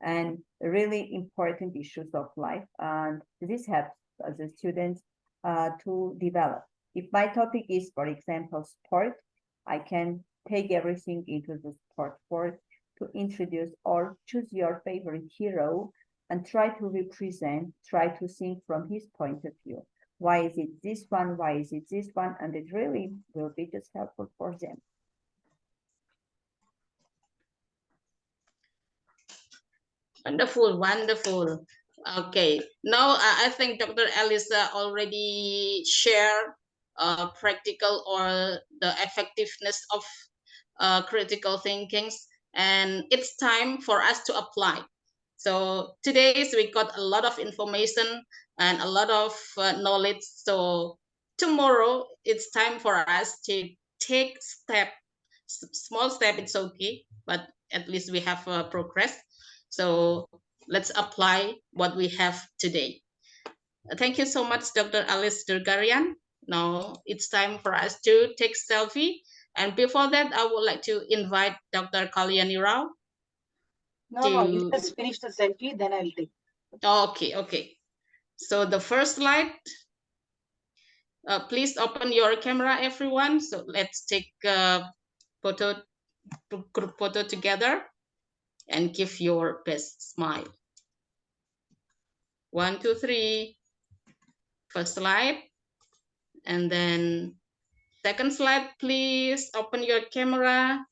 and really important issues of life. And this helps the students to develop. If my topic is, for example, sport, I can take everything into the sport world to introduce or choose your favorite hero and try to think from his point of view. Why is it this one? Why is it this one? And it really will be just helpful for them. Wonderful, wonderful. Okay, now I think Dr. Alesa already shared practical or the effectiveness of critical thinking, and it's time for us to apply. So today we got a lot of information and a lot of knowledge. So tomorrow it's time for us to take small step. It's okay, but at least we have progress. So let's apply what we have today. Thank you so much, Dr. Alice Durgaryan. Now it's time for us to take selfie. And before that, I would like to invite Dr. Kalyani Rao. No, you just finish the selfie, then I'll take. Okay, okay. So the first slide, please open your camera, everyone. So let's take a group photo together and give your best smile. 1, 2, 3. First slide. And then second slide, please open your camera.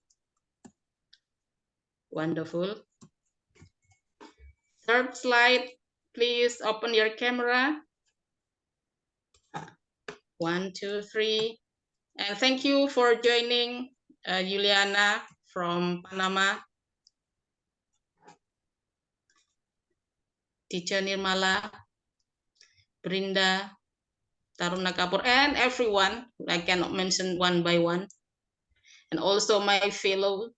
Wonderful. Third slide, please open your camera. 1, 2, 3. And thank you for joining Juliana from Panama. Teacher Nirmala, Brinda, Taruna Kapur, and everyone. I cannot mention one by one. And also my fellow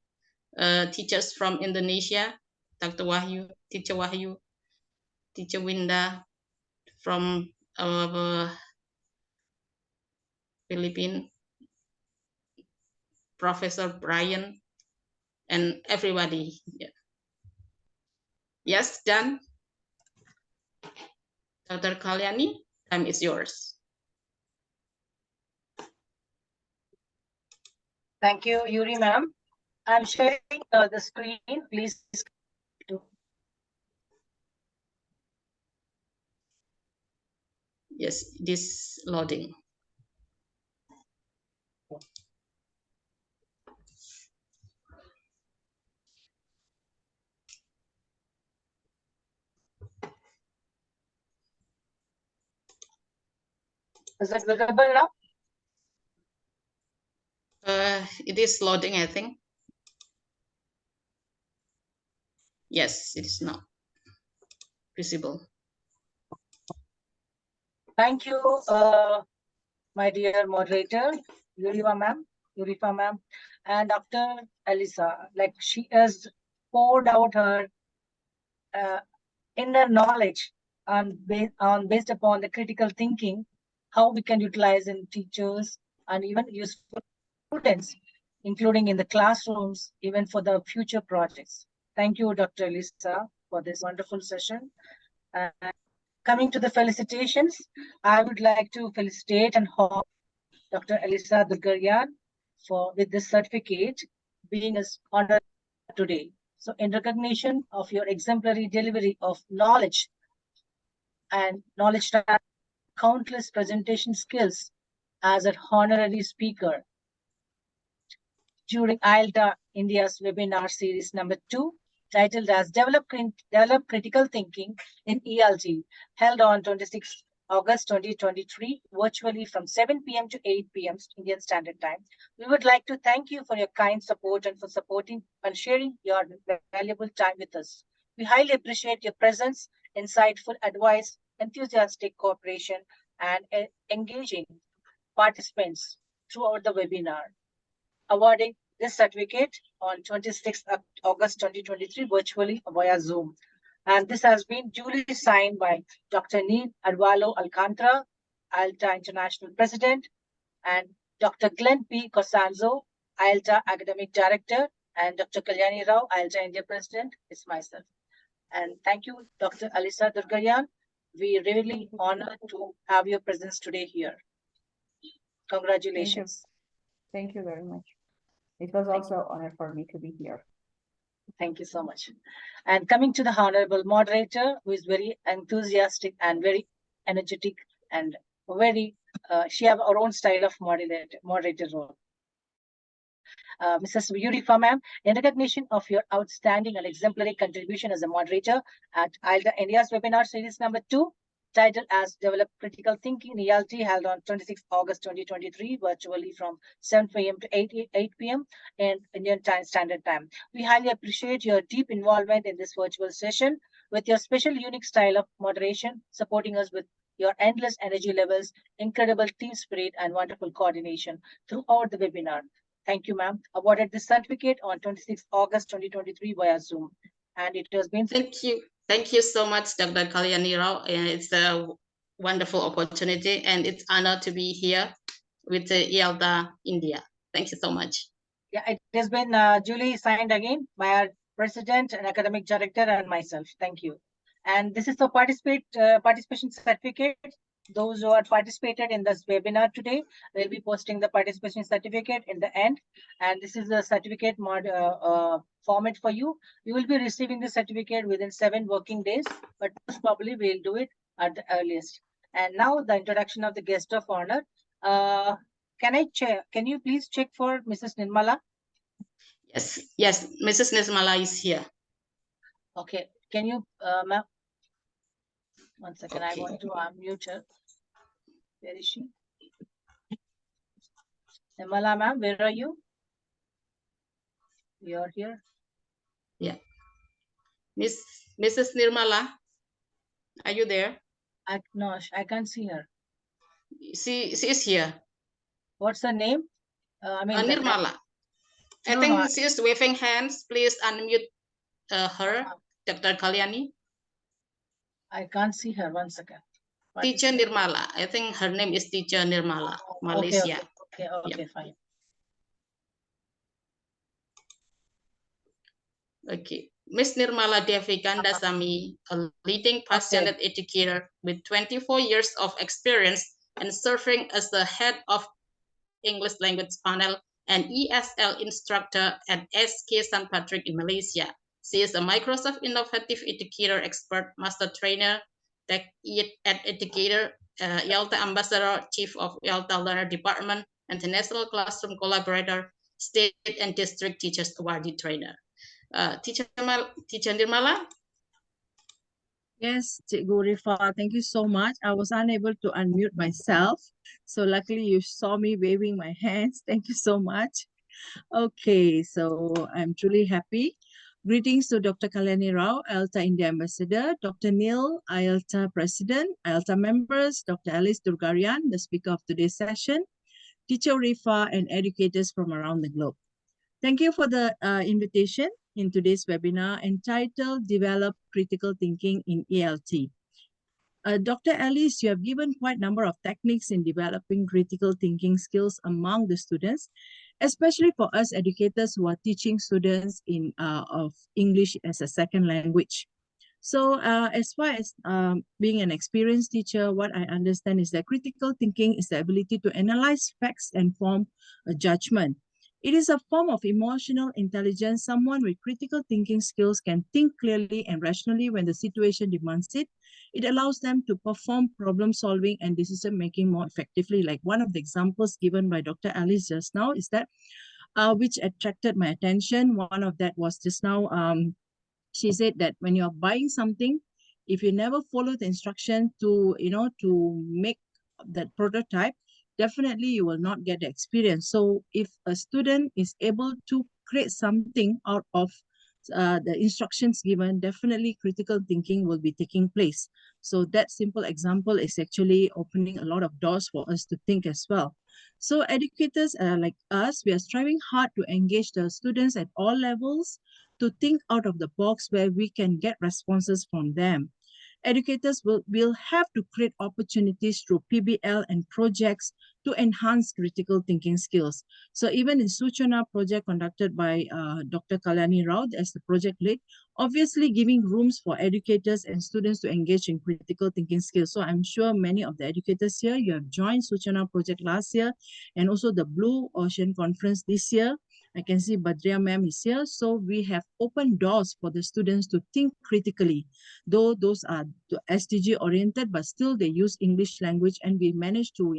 teachers from Indonesia, Dr. Wahyu, Teacher Winda from Philippines, Professor Brian, and everybody. Yeah. Yes, done. Dr. Kalyani, time is yours. Thank you, Yuri ma'am. I'm sharing the screen. Please. Yes, this loading. Is it visible now? It is loading, I think. Yes, it is not visible. Thank you, my dear moderator, Urifah ma'am, and Dr. Alesa. Like, she has poured out her inner knowledge based upon the critical thinking, how we can utilize in teachers and even useful students, including in the classrooms, even for the future projects. Thank you, Dr. Alesa, for this wonderful session. Coming to the felicitations, I would like to felicitate and honor Dr. Alesa Durgaryan with this certificate being honored today. So in recognition of your exemplary delivery of knowledge and knowledge countless presentation skills as an honorary speaker during IELTA India's webinar series number 2, titled as Develop Critical Thinking in ELT, held on 26 August 2023, virtually from 7 p.m. to 8 p.m. Indian Standard Time. We would like to thank you for your kind support and for supporting and sharing your valuable time with us. We highly appreciate your presence, insightful advice, enthusiastic cooperation, and engaging participants throughout the webinar. Awarding this certificate on 26th August 2023 virtually via Zoom. And this has been duly signed by Dr. Neil Adwalo Alcantara, IELTA International President, and Dr. Glenn P. Costanzo, IELTA Academic Director, and Dr. Kalyani Rao, IELTA India President, is myself. And thank you, Dr. Alesa Durgaryan. We really honored to have your presence today here. Congratulations. Thank you very much. It was also an honor for me to be here. Thank you so much. And coming to the honorable moderator, who is very enthusiastic and very energetic and very, she have her own style of moderator role. Mrs. Urifah, ma'am, in recognition of your outstanding and exemplary contribution as a moderator at IELTA India's webinar series number 2, titled as Develop Critical Thinking in ELT, held on 26 August 2023, virtually from 7 p.m. to 8 p.m. in Indian Standard Time. We highly appreciate your deep involvement in this virtual session with your special unique style of moderation, supporting us with your endless energy levels, incredible team spirit, and wonderful coordination throughout the webinar. Thank you, ma'am. Awarded this certificate on 26 August 2023 via Zoom. And it has been... Thank you. Thank you so much, Dr. Kalyani Rao. It's a wonderful opportunity and it's honor to be here with ELTA India. Thank you so much. Yeah, it has been duly signed again by our president and academic director and myself. Thank you. And this is the participation certificate. Those who are participated in this webinar today, we'll be posting the participation certificate in the end. And this is the certificate format for you. You will be receiving the certificate within 7 working days, but most probably we'll do it at the earliest. And now the introduction of the guest of honor. Can you please check for Mrs. Nirmala? Yes, Mrs. Nirmala is here. Okay, can you, ma'am? One second, okay. I want to unmute her. Where is she? Nirmala, ma'am, where are you? You're here. Yeah. Mrs. Nirmala, are you there? No, I can't see her. She is here. What's her name? Nirmala. I think she is waving hands. Please unmute her, Dr. Kalyani. I can't see her. One second. Teacher Nirmala. I think her name is Teacher Nirmala, Malaysia. Okay, yep. Fine. Okay. Ms. Nirmala Devi Kandasamy, a leading passionate educator with 24 years of experience and serving as the head of English language panel and ESL instructor at SK St. Patrick in Malaysia. She is a Microsoft Innovative Educator Expert, Master Trainer, Tech Ed Educator, ELTA Ambassador, Chief of ELTA Learner Department, International Classroom Collaborator, State and District Teachers Awardee Trainer. Teacher Nirmala? Yes, Urifah, thank you so much. I was unable to unmute myself. So luckily you saw me waving my hands. Thank you so much. Okay, so I'm truly happy. Greetings to Dr. Kalyani Rao, IELTA India Ambassador, Dr. Neil, IELTA President, IELTA members, Dr. Alice Durgaryan, the speaker of today's session, Teacher Urifah, and educators from around the globe. Thank you for the invitation in today's webinar entitled Develop Critical Thinking in ELT. Dr. Alice, you have given quite a number of techniques in developing critical thinking skills among the students, especially for us educators who are teaching students of English as a second language. So as far as being an experienced teacher, what I understand is that critical thinking is the ability to analyze facts and form a judgment. It is a form of emotional intelligence. Someone with critical thinking skills can think clearly and rationally when the situation demands it. It allows them to perform problem solving and decision making more effectively. Like one of the examples given by Dr. Alice just now is that which attracted my attention. One of that was just now, she said that when you're buying something, if you never follow the instruction to make that prototype, definitely you will not get the experience. So if a student is able to create something out of the instructions given, definitely critical thinking will be taking place. So that simple example is actually opening a lot of doors for us to think as well. So educators like us, we are striving hard to engage the students at all levels to think out of the box where we can get responses from them. Educators will have to create opportunities through PBL and projects to enhance critical thinking skills. So even in Suchana project conducted by Dr. Kalyani Rao as the project lead, obviously giving rooms for educators and students to engage in critical thinking skills. So I'm sure many of the educators here, you have joined Suchana project last year and also the Blue Ocean Conference this year. I can see Badria ma'am is here. So we have opened doors for the students to think critically, though those are SDG oriented, but still they use English language, and we managed to,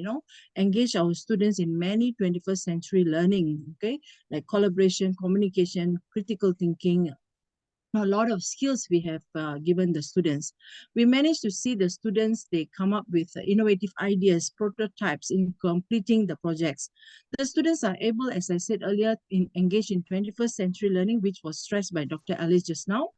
engage our students in many 21st century learning, okay, like collaboration, communication, critical thinking, a lot of skills we have given the students. We managed to see the students, they come up with innovative ideas, prototypes in completing the projects. The students are able, as I said earlier, engage in 21st century learning, which was stressed by Dr. Alice just now,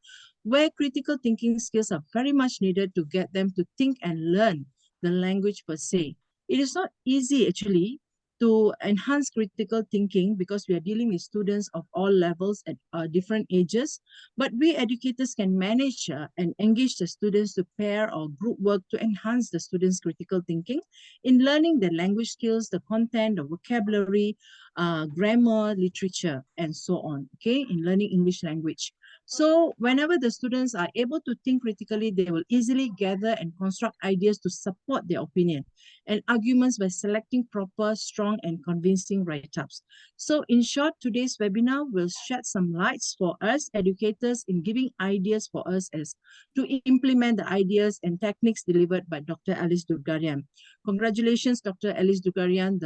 where critical thinking skills are very much needed to get them to think and learn the language per se. It is not easy actually to enhance critical thinking because we are dealing with students of all levels at different ages. But we educators can manage and engage the students to pair or group work to enhance the students' critical thinking in learning the language skills, the content, the vocabulary, grammar, literature, and so on, okay, in learning English language. So whenever the students are able to think critically, they will easily gather and construct ideas to support their opinion and arguments by selecting proper, strong, and convincing write-ups. So in short, today's webinar will shed some lights for us educators in giving ideas for us as to implement the ideas and techniques delivered by Dr. Alice Durgaryan. Congratulations, Dr. Alice Durgaryan.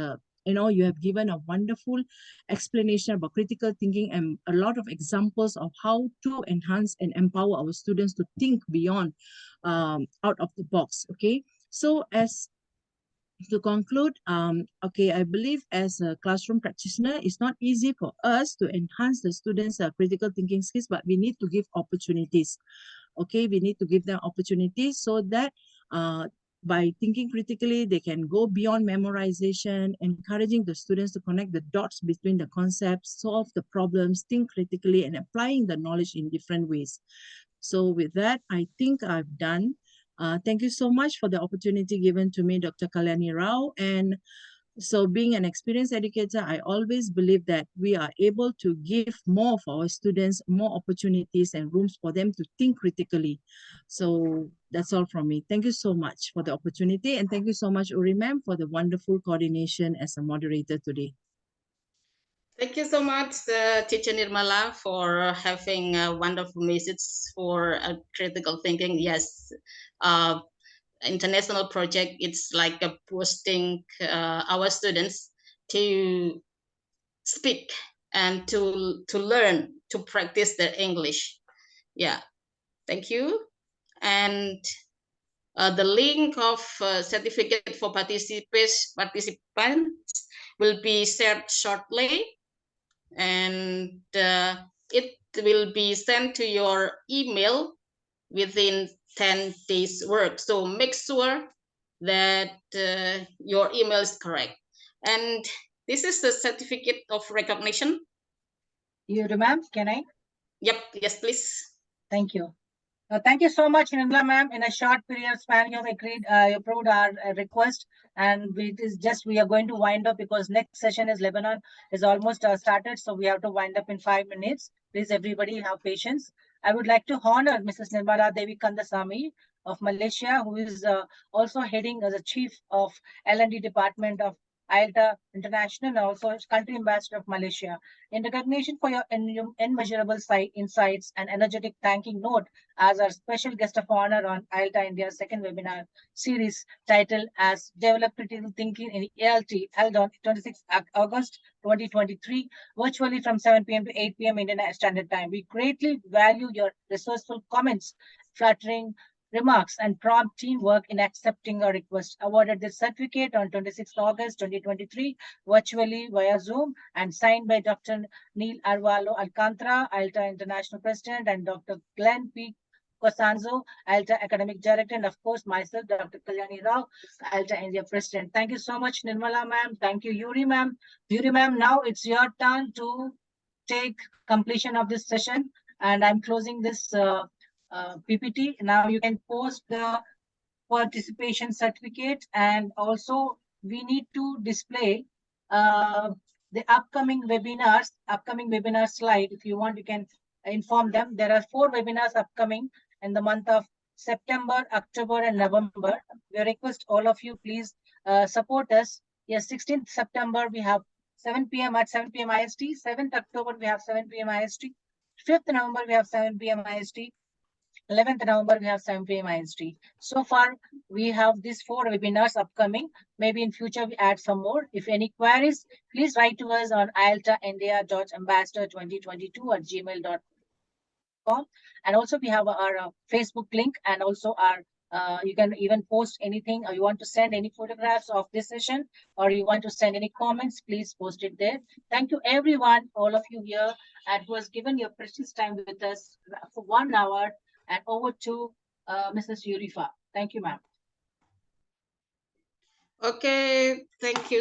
You have given a wonderful explanation about critical thinking and a lot of examples of how to enhance and empower our students to think beyond, out of the box. Okay, so as to conclude, okay, I believe as a classroom practitioner, it's not easy for us to enhance the students' critical thinking skills, but we need to give opportunities. Okay, we need to give them opportunities so that by thinking critically, they can go beyond memorization, encouraging the students to connect the dots between the concepts, solve the problems, think critically, and applying the knowledge in different ways. So with that, I think I've done. Thank you so much for the opportunity given to me, Dr. Kalyani Rao. And so being an experienced educator, I always believe that we are able to give more for our students, more opportunities and rooms for them to think critically. So that's all from me. Thank you so much for the opportunity. And thank you so much, Uri ma'am, for the wonderful coordination as a moderator today. Thank you so much, Teacher Nirmala, for having a wonderful message for critical thinking. Yes, international project, it's like a boosting our students to speak and to learn, to practice their English. Yeah, thank you. And the link of certificate for participants will be shared shortly, and it will be sent to your email within 10 days work. So make sure that your email is correct. And this is the certificate of recognition. You remember? Can I? Yep. Yes, please. Thank you. Thank you so much, Nirmala ma'am. In a short period span, you have approved our request, and we are going to wind up because next session is Lebanon is almost started, so we have to wind up in 5 minutes. Please, everybody, have patience. I would like to honor Mrs. Nirmala Devi Kandasamy of Malaysia, who is also heading as a chief of L&D department of IELTA International and also country ambassador of Malaysia. In recognition for your immeasurable insights and energetic thanking note, as our special guest of honor on IELTA India's second webinar series titled as Develop Critical Thinking in ELT, held on 26 August 2023, virtually from 7 p.m. to 8 p.m. Indian Standard Time. We greatly value your resourceful comments, flattering remarks, and prompt teamwork in accepting our request. Awarded this certificate on 26 August 2023, virtually via Zoom, and signed by Dr. Neil Arvalo Alcantara, IELTA International President, and Dr. Glenn P. Costanzo, IELTA Academic Director, and of course myself, Dr. Kalyani Rao, IELTA India President. Thank you so much, Nirmala ma'am. Thank you, Yuri ma'am. Yuri ma'am, now it's your turn to take completion of this session, and I'm closing this PPT. Now you can post the participation certificate, and also we need to display the upcoming webinar slide. If you want, you can inform them. There are 4 webinars upcoming in the month of September, October, and November. We request all of you, please support us. Yes, 16th September, we have 7 p.m. at 7 p.m. IST. 7th October, we have 7 p.m. IST. 5th November, we have 7 p.m. IST. 11th November, we have 7 p.m. IST. So far, we have these 4 webinars upcoming. Maybe in future, we add some more. If any queries, please write to us on ieltaindia.ambassador2022@gmail.com. And also, we have our Facebook link, and also our you can even post anything, or you want to send any photographs of this session, or you want to send any comments, please post it there. Thank you, everyone, all of you here, and who has given your precious time with us for 1 hour. And over to Mrs. Urifah. Thank you, ma'am. Okay, thank you